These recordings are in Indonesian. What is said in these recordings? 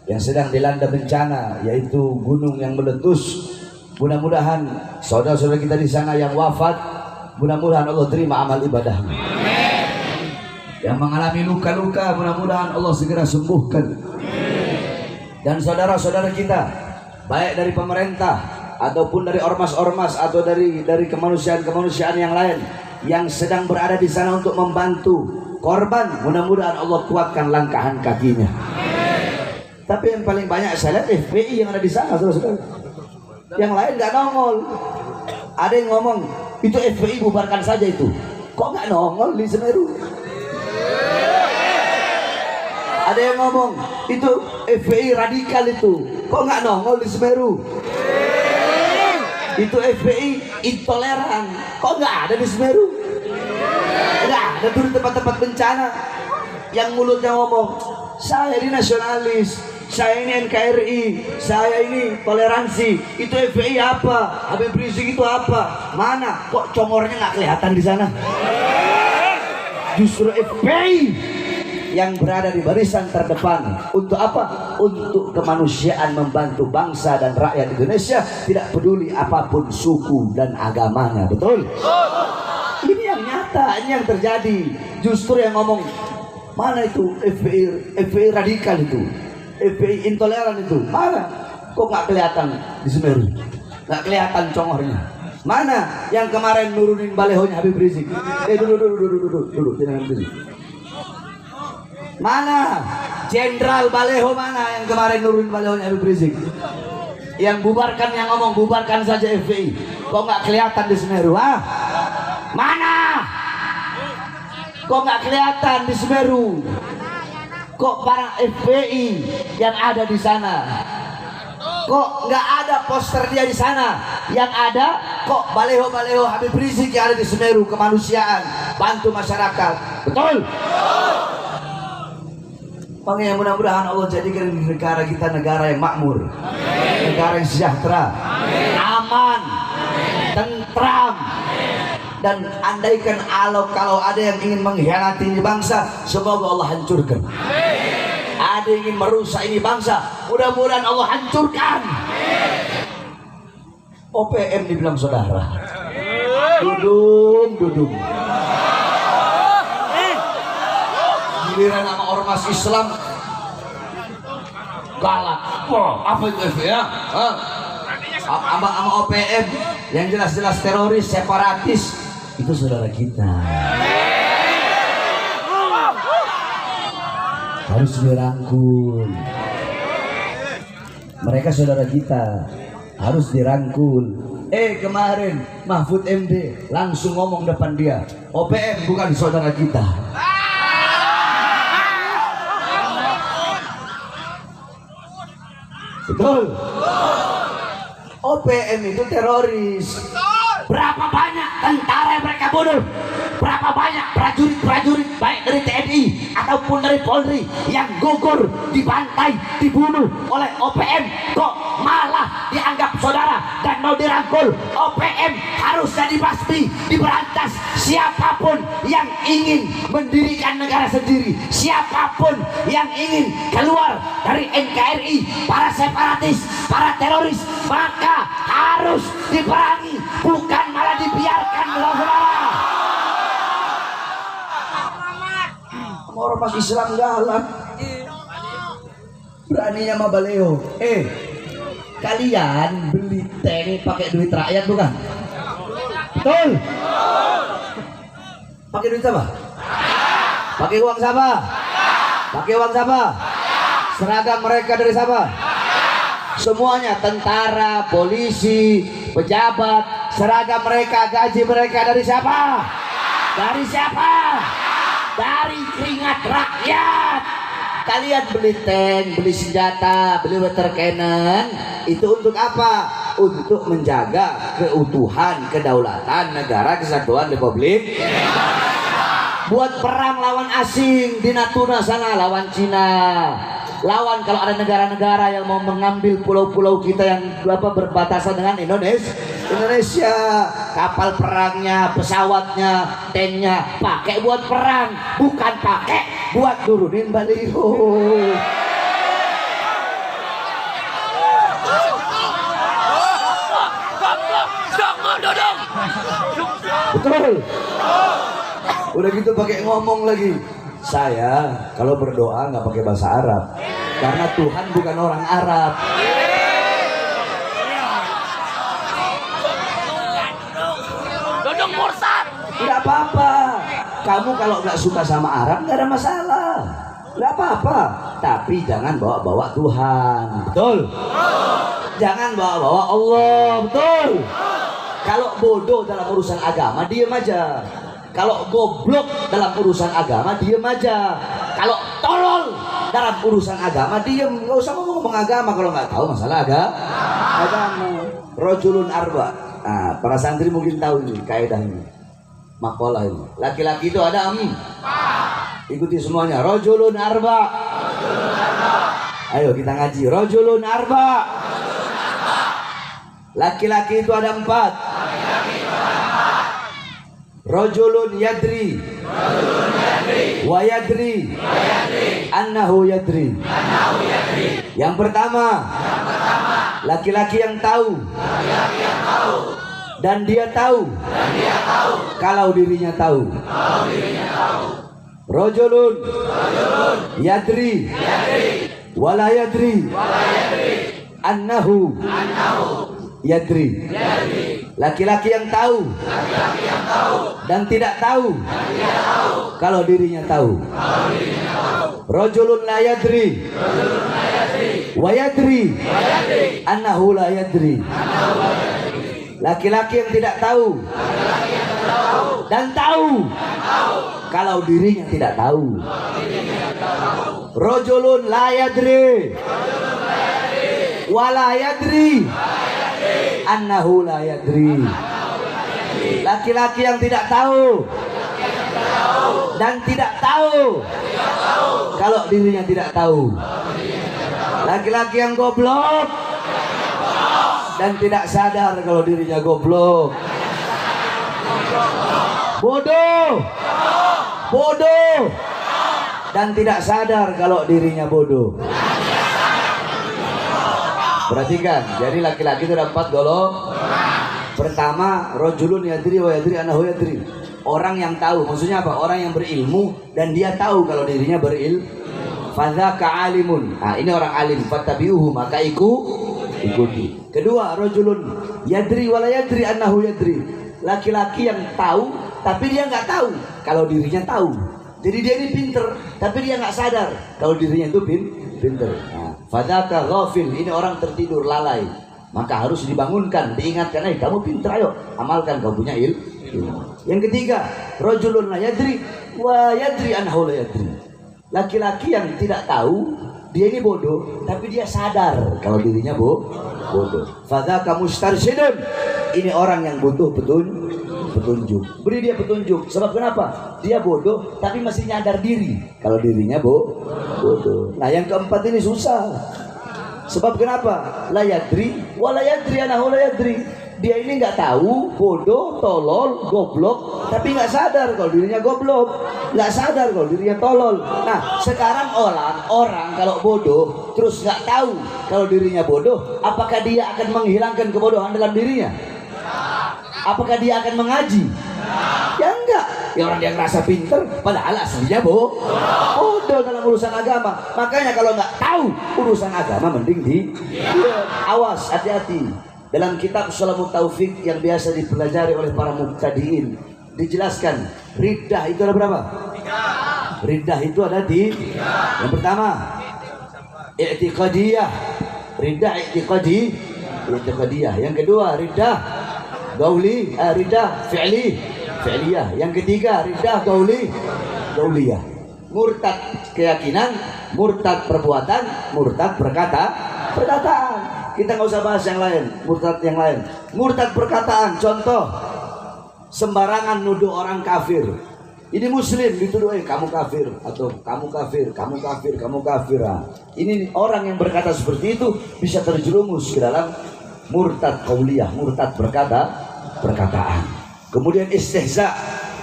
yang sedang dilanda bencana, yaitu gunung yang meletus. Mudah-mudahan saudara-saudara kita di sana yang wafat, mudah-mudahan Allah terima amal ibadahnya. Yang mengalami luka-luka, mudah-mudahan Allah segera sembuhkan. Dan saudara-saudara kita, baik dari pemerintah ataupun dari ormas-ormas atau dari kemanusiaan-kemanusiaan yang lain yang sedang berada di sana untuk membantu korban, mudah-mudahan Allah kuatkan langkahan kakinya. Tapi yang paling banyak saya lihat FPI yang ada di sana, saudara-saudara. Yang lain nggak nongol. Ada yang ngomong itu FPI bubarkan saja itu. Kok nggak nongol di Semeru? Ada yang ngomong itu FPI radikal itu. Kok nggak nongol di Semeru? Itu FPI intoleran. Kok nggak ada di Semeru? Nggak ada tuh di tempat-tempat bencana. Yang mulutnya ngomong, saya ini nasionalis, saya ini NKRI, saya ini toleransi. Itu FPI apa? Habib Rizik itu apa? Mana? Kok congornya nggak kelihatan di sana? Justru FPI yang berada di barisan terdepan. Untuk apa? Untuk kemanusiaan, membantu bangsa dan rakyat Indonesia, tidak peduli apapun suku dan agamanya. Betul? Ini yang nyata, ini yang terjadi. Justru yang ngomong, mana itu FPI radikal itu, FPI intoleran itu, mana? Kok nggak kelihatan di Semeru? Nggak kelihatan congornya. Mana yang kemarin nurunin balehonya Habib Rizik? Duduk, jangan berdiri. Mana Jenderal Baleho, mana yang kemarin nurunin balehonya Habib Rizik? Yang bubarkan, yang ngomong bubarkan saja FPI. Kok nggak kelihatan di Semeru? Ah, mana? Kok nggak kelihatan di Semeru? Kok para FPI yang ada di sana? Kok nggak ada poster dia di sana? Yang ada kok baleho-baleho Habib Rizik yang ada di Semeru, kemanusiaan, bantu masyarakat. Betul? Makanya mudah-mudahan Allah jadikan negara kita negara yang makmur, negara yang sejahtera, aman, tentram. Dan andaikan kalau ada yang ingin mengkhianati ini bangsa, semoga Allah hancurkan. Ada yang ingin merusak ini bangsa, mudah-mudahan Allah hancurkan. OPM dibilang saudara, dudung. Giliran sama ormas Islam galak. Wah, apa itu ya? Sama OPM yang jelas-jelas teroris, separatis, itu saudara kita. Harus dirangkul. Mereka saudara kita, harus dirangkul. Kemarin Mahfud MD langsung ngomong depan dia, OPM bukan saudara kita. Betul? OPM itu teroris. Berapa banyak tentara yang mereka bunuh? Berapa banyak prajurit-prajurit baik dari TNI ataupun dari Polri yang gugur, dibantai, dibunuh oleh OPM? Kok malah dianggap saudara dan mau dirangkul? OPM harusnya dibasmi, diberantas. Siapapun yang ingin mendirikan negara sendiri, siapapun yang ingin keluar dari NKRI, para separatis, para teroris, maka harus diperangi, bukan malah dibiarkan, saudara. Ormas Islam galak, beraninya sama Baleho. Kalian beli tank pakai duit rakyat bukan? Betul? Pakai duit siapa? Pakai uang siapa? Pakai uang siapa? Seragam mereka dari siapa? Semuanya tentara, polisi, pejabat, seragam mereka, gaji mereka dari siapa? Dari siapa? Dari keringat rakyat. Kalian beli tank, beli senjata, beli water cannon, itu untuk apa? Untuk menjaga keutuhan, kedaulatan negara kesatuan Republik. Buat perang lawan asing di Natuna sana, lawan Cina. Lawan kalau ada negara-negara yang mau mengambil pulau-pulau kita yang berbatasan dengan Indonesia, kapal perangnya, pesawatnya, tanknya pakai buat perang, bukan pakai buat turunin baliho. Betul. Udah gitu pakai ngomong lagi. Saya kalau berdoa nggak pakai bahasa Arab, karena Tuhan bukan orang Arab. Dodong murtad. Nggak apa-apa. Kamu kalau nggak suka sama Arab nggak ada masalah. Nggak apa-apa. Tapi jangan bawa-bawa Tuhan. Betul. Jangan bawa-bawa Allah. Betul. Kalau bodoh dalam urusan agama, diem aja. Kalau goblok dalam urusan agama, diem aja. Kalau tolol dalam urusan agama, diem. Nggak usah ngomong agama kalau nggak tahu masalah agama. Rojulun arba. Nah, para santri mungkin tahu ini kaidah ini, makalah ini. Laki-laki itu ada ikuti semuanya. Rojulun arba. Ayo kita ngaji. Rojulun arba. Laki-laki itu ada 4. Rojulun yadri. Wa yadri. Annahu yadri. Yang pertama, laki-laki yang tahu. Dan dia tahu. Kalau dirinya tahu. Rojulun yadri. Wala yadri. Annahu yadri. Laki-laki yang tahu dan tidak tahu kalau dirinya tahu. Rajulun la yadri wa yadri annahu la yadri. Laki-laki yang tidak tahu dan tahu kalau dirinya tidak tahu. Rajulun la yadri wa la yadri annahu la yadri. Laki-laki yang tidak tahu dan tidak tahu kalau dirinya tidak tahu. Laki-laki yang goblok dan tidak sadar kalau dirinya goblok. Bodoh dan tidak sadar kalau dirinya bodoh. Perhatikan, jadi laki-laki itu ada 4 golongan. Pertama, rojulun yadri wa yadri annahu yadri. Orang yang tahu, maksudnya apa? Orang yang berilmu dan dia tahu kalau dirinya berilmu. Fadzaka alimun. Nah, ini orang alim. Fattabi'uhu, maka ikuti. Kedua, rojulun yadri wa la yadri annahu yadri. Laki-laki yang tahu tapi dia nggak tahu kalau dirinya tahu. Jadi dia ini pinter, tapi dia nggak sadar kalau dirinya itu pinter. Nah, fadzaka ghafil, ini orang tertidur lalai. Maka harus dibangunkan, diingatkan, kamu pinter, ayo amalkan, kau punya ilmu. Yang ketiga, rajulun la yadri wa yadri annahu la yadri. Laki-laki yang tidak tahu, dia ini bodoh, tapi dia sadar kalau dirinya bodoh. Fadzaka mustarsyidun, ini orang yang butuh petunjuk. Beri dia petunjuk. Sebab kenapa? Dia bodoh tapi masih nyadar diri kalau dirinya bodoh. Nah, yang keempat ini susah. Sebab kenapa? La yadri wa la yadri annahu la yadri. Dia ini nggak tahu, bodoh, tolol, goblok, tapi nggak sadar kalau dirinya goblok, nggak sadar kalau dirinya tolol. Nah, sekarang orang kalau bodoh terus nggak tahu kalau dirinya bodoh, apakah dia akan menghilangkan kebodohan dalam dirinya? Apakah dia akan mengaji? Ya enggak. Ya orang yang ngerasa pinter padahal aslinya bodoh dalam urusan agama. Makanya kalau nggak tahu urusan agama mending awas, hati-hati. Dalam kitab Shulamut Taufik yang biasa dipelajari oleh para mubtadiin dijelaskan riddah itu ada berapa? 3. Riddah itu ada di 3. Yang pertama i'tiqadiyah. Riddah i'tiqadiyah. Yang kedua riddah gauli, riddah fi'liyah. Yang ketiga riddah gauliyah. Murtad keyakinan, murtad perbuatan, murtad perkataan. Kita nggak usah bahas yang lain, murtad yang lain. Murtad perkataan, contoh sembarangan nuduh orang kafir. Ini muslim dituduh, kamu kafir, atau kamu kafir. Nah, ini orang yang berkata seperti itu bisa terjerumus ke dalam murtad qauliyah, murtad perkataan. Kemudian istihza,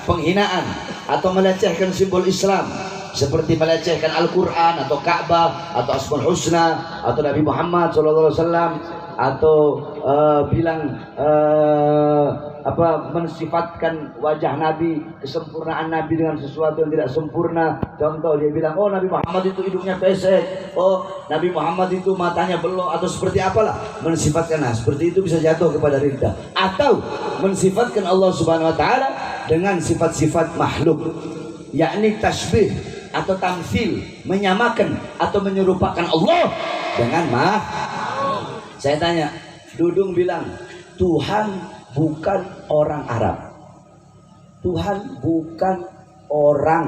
penghinaan atau melecehkan simbol Islam, seperti melecehkan Al-Quran atau Ka'bah atau Asmaul Husna atau Nabi Muhammad SAW, atau bilang mensifatkan wajah Nabi, kesempurnaan Nabi dengan sesuatu yang tidak sempurna. Contoh dia bilang, oh Nabi Muhammad itu hidungnya pesek, oh Nabi Muhammad itu matanya belok, atau seperti apalah. Mensifatkan seperti itu bisa jatuh kepada ridha. Atau mensifatkan Allah Subhanahu wa taala dengan sifat-sifat makhluk, yakni tasbih atau tamsil, menyamakan atau menyerupakan Allah dengan Saya tanya, Dudung bilang Tuhan bukan orang Arab. Tuhan bukan orang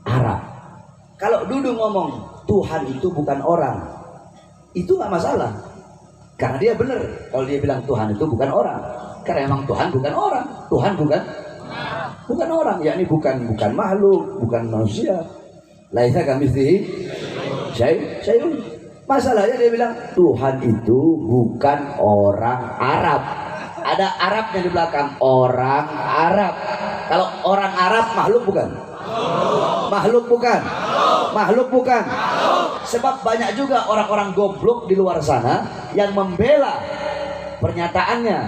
Arab. Kalau Dudung ngomong Tuhan itu bukan orang, itu nggak masalah, karena dia benar kalau dia bilang Tuhan itu bukan orang, karena emang Tuhan bukan orang. Tuhan bukan orang, yakni bukan makhluk, bukan manusia. Laisa kamitslihi syai'un. Masalahnya dia bilang Tuhan itu bukan orang Arab. Ada Arabnya di belakang, orang Arab. Kalau orang Arab makhluk bukan? Makhluk bukan. Sebab banyak juga orang-orang goblok di luar sana yang membela pernyataannya.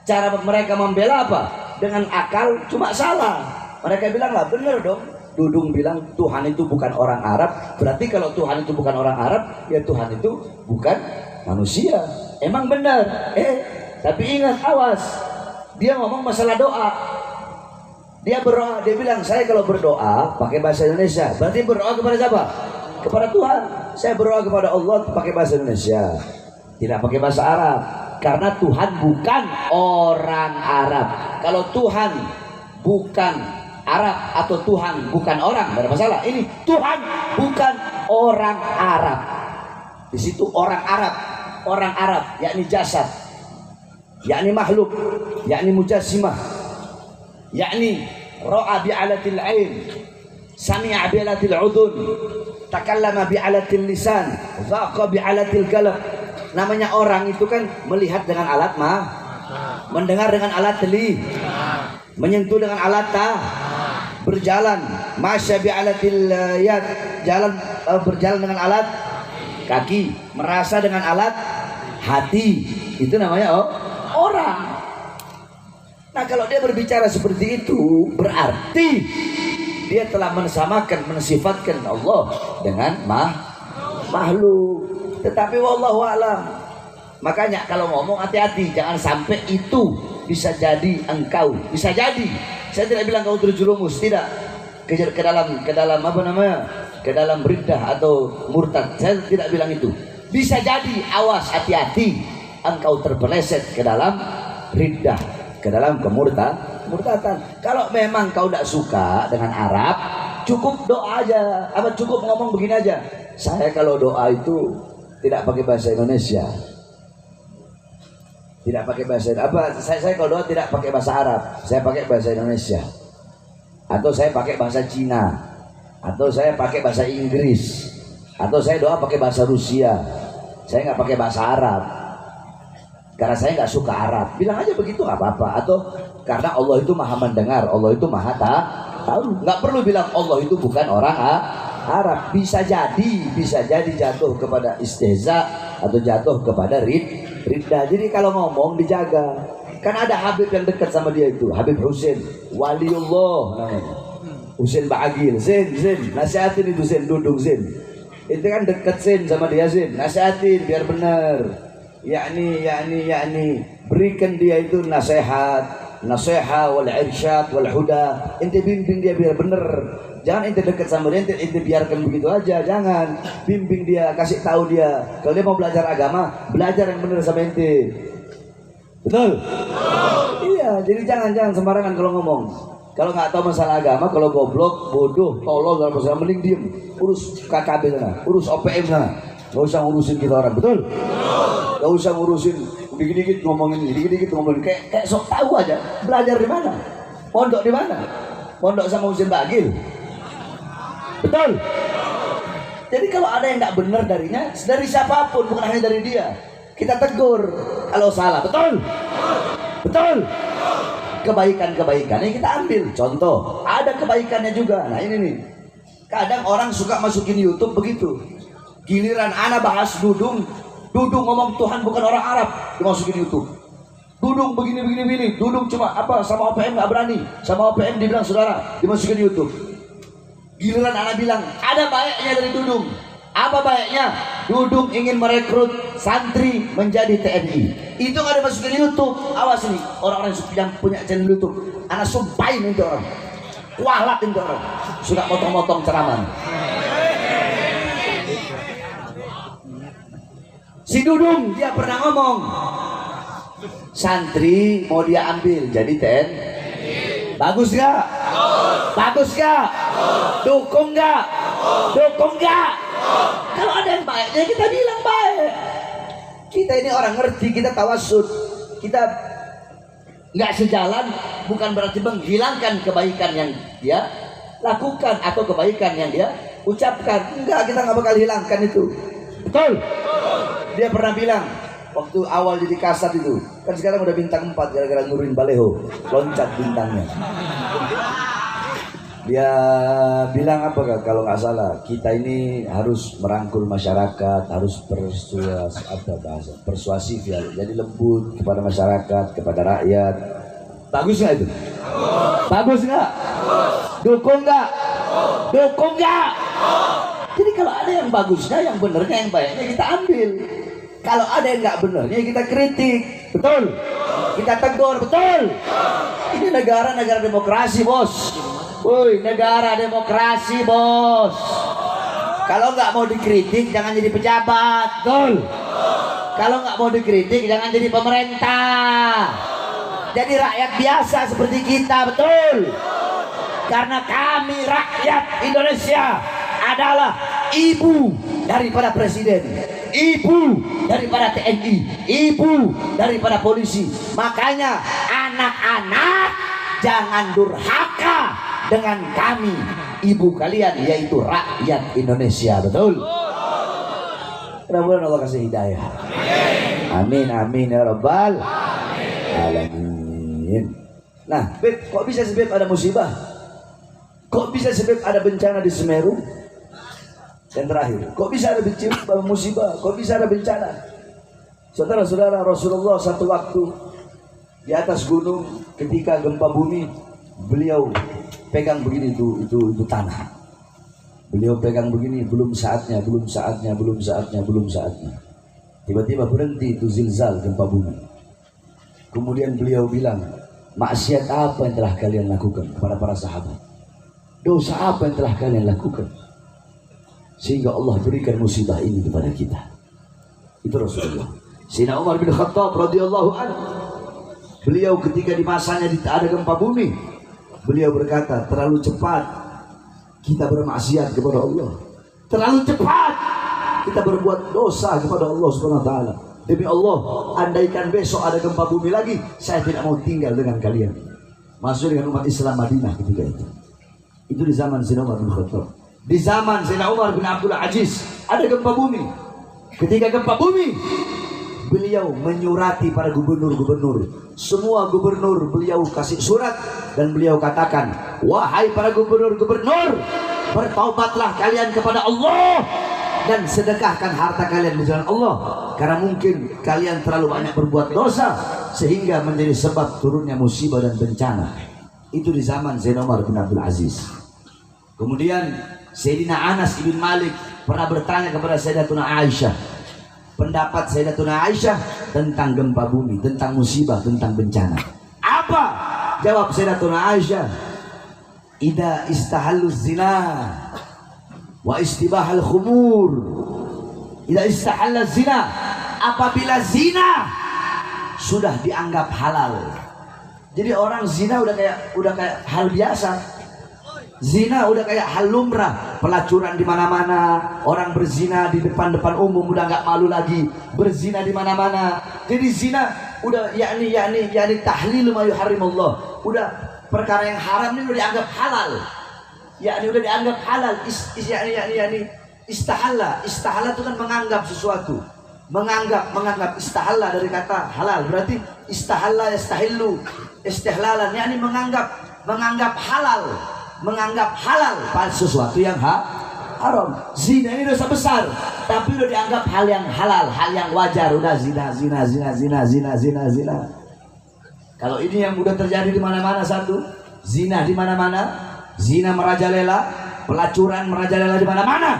Cara mereka membela apa? Dengan akal cuma salah. Mereka bilang lah bener dong. Dudung bilang Tuhan itu bukan orang Arab, berarti kalau Tuhan itu bukan orang Arab, ya Tuhan itu bukan manusia. Emang benar. Tapi ingat, awas. Dia ngomong masalah doa. Dia berdoa, dia bilang saya kalau berdoa pakai bahasa Indonesia, berarti berdoa kepada siapa? Kepada Tuhan. Saya berdoa kepada Allah pakai bahasa Indonesia, tidak pakai bahasa Arab. Karena Tuhan bukan orang Arab. Kalau Tuhan bukan Arab atau Tuhan bukan orang, tidak ada masalah. Ini Tuhan bukan orang Arab. Di situ orang Arab, yakni jasad, yakni makhluk, yakni mujassimah, yakni ra'a bi'alatil ain, sami'a bi'alatil udun, takallama bi'alatil lisan, zaqa bi'alatil qalb. Namanya orang itu kan melihat dengan alat mendengar dengan alat teli, menyentuh dengan alat berjalan, masya bi'alatil yad, berjalan dengan alat kaki, merasa dengan alat hati. Itu namanya orang. Nah, kalau dia berbicara seperti itu, berarti dia telah mensifatkan Allah dengan makhluk. Tetapi wallahu a'lam. Makanya kalau ngomong hati-hati, jangan sampai itu bisa jadi engkau. Bisa jadi. Saya tidak bilang kau terjerumus, tidak ke dalam apa namanya? Ke dalam riddah atau murtad. Saya tidak bilang itu. Bisa jadi, awas, hati-hati, engkau terpeleset ke dalam riddah, ke dalam kemurtadan. Kalau memang kau tidak suka dengan Arab, cukup doa aja. Apa cukup ngomong begini aja? Saya kalau doa itu tidak pakai bahasa Indonesia. Tidak pakai bahasa apa? Saya kalau doa tidak pakai bahasa Arab. Saya pakai bahasa Indonesia. Atau saya pakai bahasa Cina. Atau saya pakai bahasa Inggris. Atau saya doa pakai bahasa Rusia. Saya nggak pakai bahasa Arab. Karena saya nggak suka Arab. Bilang aja begitu nggak apa-apa. Atau karena Allah itu maha mendengar, Allah itu maha tahu. Nggak perlu bilang Allah itu bukan orang Arab. Bisa jadi jatuh kepada istihza atau jatuh kepada riddah. Jadi kalau ngomong dijaga. Kan ada Habib yang dekat sama dia itu, Habib Husain, waliullah namanya. Husain Ba'agil, Zain, nasihatin itu Zain, Dudung Zain. Itu kan dekat Zain sama dia Zain, nasihatin biar benar. Yakni berikan dia itu nasihat wal irsyad wal huda. Ente bimbing dia biar benar. Jangan ente dekat sama dia, ente biarkan begitu aja. Jangan bimbing dia, kasih tahu dia. Kalau dia mau belajar agama, belajar yang benar sama ente. Betul? Iya, jadi jangan sembarangan kalau ngomong. Kalau nggak tahu masalah agama, kalau goblok, bodoh, tolol dalam masalah, mending diem. Urus KKB sana, urus OPM sana. Gak usah ngurusin kita orang, betul? Gak usah ngurusin dikit-dikit ngomongin, kayak sok tahu aja. Belajar di mana? Pondok di mana? Pondok sama Husain Ba'agil. Betul? Jadi kalau ada yang nggak benar darinya, dari siapapun, bukan hanya dari dia, kita tegur kalau salah. Betul? Kebaikan-kebaikannya kita ambil. Contoh, ada kebaikannya juga. Nah ini nih, kadang orang suka masukin YouTube begitu. Giliran ana bahas Dudung ngomong Tuhan bukan orang Arab, dimasukin YouTube. Dudung begini. Dudung cuma apa sama OPM nggak berani. Sama OPM dibilang saudara dimasukin YouTube. Giliran anak bilang ada baiknya dari Dudung. Apa baiknya? Dudung ingin merekrut santri menjadi TNI. Itu nggak dimasukin YouTube. Awas nih orang-orang yang punya channel YouTube. Anak sumpahin itu orang. Kualat itu orang. Suka motong-motong ceramah. Si Dudung dia pernah ngomong, santri mau dia ambil jadi TNI. Bagus gak? Bagus gak? Dukung gak? Dukung gak? Kalau ada yang baiknya kita bilang baik. Kita ini orang ngerti, kita tawasud. Kita nggak sejalan bukan berarti menghilangkan kebaikan yang dia lakukan atau kebaikan yang dia ucapkan. Enggak, kita nggak bakal hilangkan itu. Betul? Dia pernah bilang waktu awal jadi kasat itu, kan sekarang udah bintang 4 gara-gara nurunin baleho, loncat bintangnya. Dia bilang apa kalau nggak salah, kita ini harus merangkul masyarakat, harus persuasif ya, jadi lembut kepada masyarakat, kepada rakyat. Bagus nggak itu? Bagus nggak? Dukung nggak? Dukung nggak? Jadi kalau ada yang bagusnya, yang benernya, yang baiknya kita ambil. Kalau ada yang nggak benernya kita kritik, betul? Kita tegur, betul? Ini negara demokrasi bos. Woi, negara demokrasi bos. Kalau nggak mau dikritik jangan jadi pejabat, betul? Kalau nggak mau dikritik jangan jadi pemerintah. Jadi rakyat biasa seperti kita, betul? Karena kami rakyat Indonesia adalah ibu daripada presiden, ibu daripada TNI, ibu daripada polisi. Makanya anak-anak jangan durhaka dengan kami, ibu kalian, yaitu rakyat Indonesia, betul? Mudah-mudahan Allah kasih hidayah. Amin amin ya rabbal alamin. Nah, Beb, kok bisa sebab ada musibah? Kok bisa sebab ada bencana di Semeru? Yang terakhir, kok bisa ada musibah? Kok bisa ada bencana? Saudara-saudara, Rasulullah satu waktu di atas gunung ketika gempa bumi, beliau pegang begini itu tanah. Beliau pegang begini, belum saatnya. Tiba-tiba berhenti itu zilzal gempa bumi. Kemudian beliau bilang, maksiat apa yang telah kalian lakukan kepada para sahabat? Dosa apa yang telah kalian lakukan sehingga Allah berikan musibah ini kepada kita? Itu Rasulullah. Sayyidina Umar bin Khattab radhiyallahu anhu, beliau ketika di masanya ada gempa bumi, beliau berkata, terlalu cepat kita bermaksiat kepada Allah, terlalu cepat kita berbuat dosa kepada Allah Subhanahu wa taala. Demi Allah, andaikan besok ada gempa bumi lagi, saya tidak mau tinggal dengan kalian. Maksudnya dengan umat Islam Madinah ketika itu. Itu di zaman Sayyidina Umar bin Khattab. Di zaman Sayyidina Umar bin Abdul Aziz ada gempa bumi. Ketika gempa bumi, beliau menyurati para gubernur-gubernur. Semua gubernur beliau kasih surat dan beliau katakan, wahai para gubernur-gubernur, bertaubatlah kalian kepada Allah dan sedekahkan harta kalian di jalan Allah, karena mungkin kalian terlalu banyak berbuat dosa sehingga menjadi sebab turunnya musibah dan bencana. Itu di zaman Sayyidina Umar bin Abdul Aziz. Kemudian Sayyidina Anas ibn Malik pernah bertanya kepada Sayyidatuna Aisyah, pendapat Sayyidatuna Aisyah tentang gempa bumi, tentang musibah, tentang bencana. Apa jawab Sayyidatuna Aisyah? Idza istahallu zina wa istibahal khumur. Idza istahalla zina, apabila zina sudah dianggap halal. Jadi orang zina udah kayak hal biasa. Zina udah kayak hal lumrah, pelacuran di mana-mana, orang berzina di depan umum udah nggak malu lagi, berzina di mana-mana. Jadi zina udah yakni tahlil ma yuharrimullah. Udah perkara yang haram ini udah dianggap halal. Yakni udah dianggap halal. Istahalla itu kan menganggap sesuatu. Menganggap istahalla dari kata halal, berarti istahalla yastahillu istihlalan, yakni menganggap halal pada sesuatu yang haram. Zina ini dosa besar, tapi udah dianggap hal yang halal, hal yang wajar. Udah zina. Kalau ini yang udah terjadi di mana-mana, satu, zina di mana-mana, zina merajalela, pelacuran merajalela di mana-mana.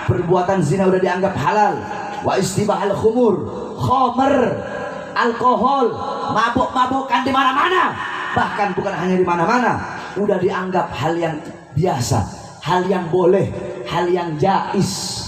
Perbuatan zina udah dianggap halal. Wa istibahal khumur, khomer, alkohol, mabuk-mabukan di mana-mana. Bahkan bukan hanya di mana-mana, udah dianggap hal yang biasa, hal yang boleh, hal yang jais.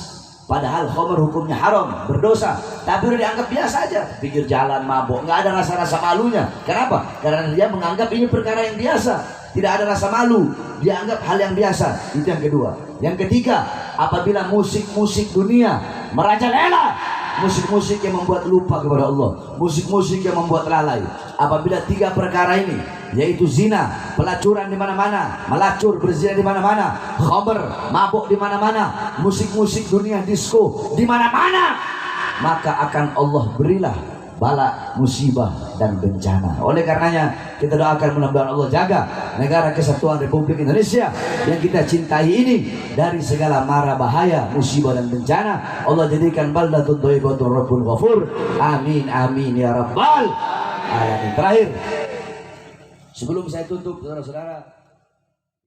Padahal khamr hukumnya haram, berdosa, tapi udah dianggap biasa aja. Pinggir jalan mabuk, nggak ada rasa-rasa malunya. Kenapa? Karena dia menganggap ini perkara yang biasa, tidak ada rasa malu, dia anggap hal yang biasa. Itu yang kedua. Yang ketiga, apabila musik-musik dunia merajalela, musik-musik yang membuat lupa kepada Allah, musik-musik yang membuat lalai. Apabila tiga perkara ini, yaitu zina, pelacuran di mana-mana, melacur berzina di mana-mana, khamr, mabuk di mana-mana, musik-musik dunia, disco di mana-mana, maka akan Allah berilah bala, musibah dan bencana. Oleh karenanya kita doakan mudah-mudahan Allah jaga negara kesatuan Republik Indonesia yang kita cintai ini dari segala mara bahaya, musibah dan bencana. Allah jadikan baldatun thayyibatun rabbun ghafur. Amin amin ya rabbal alamin. Terakhir, sebelum saya tutup, saudara-saudara,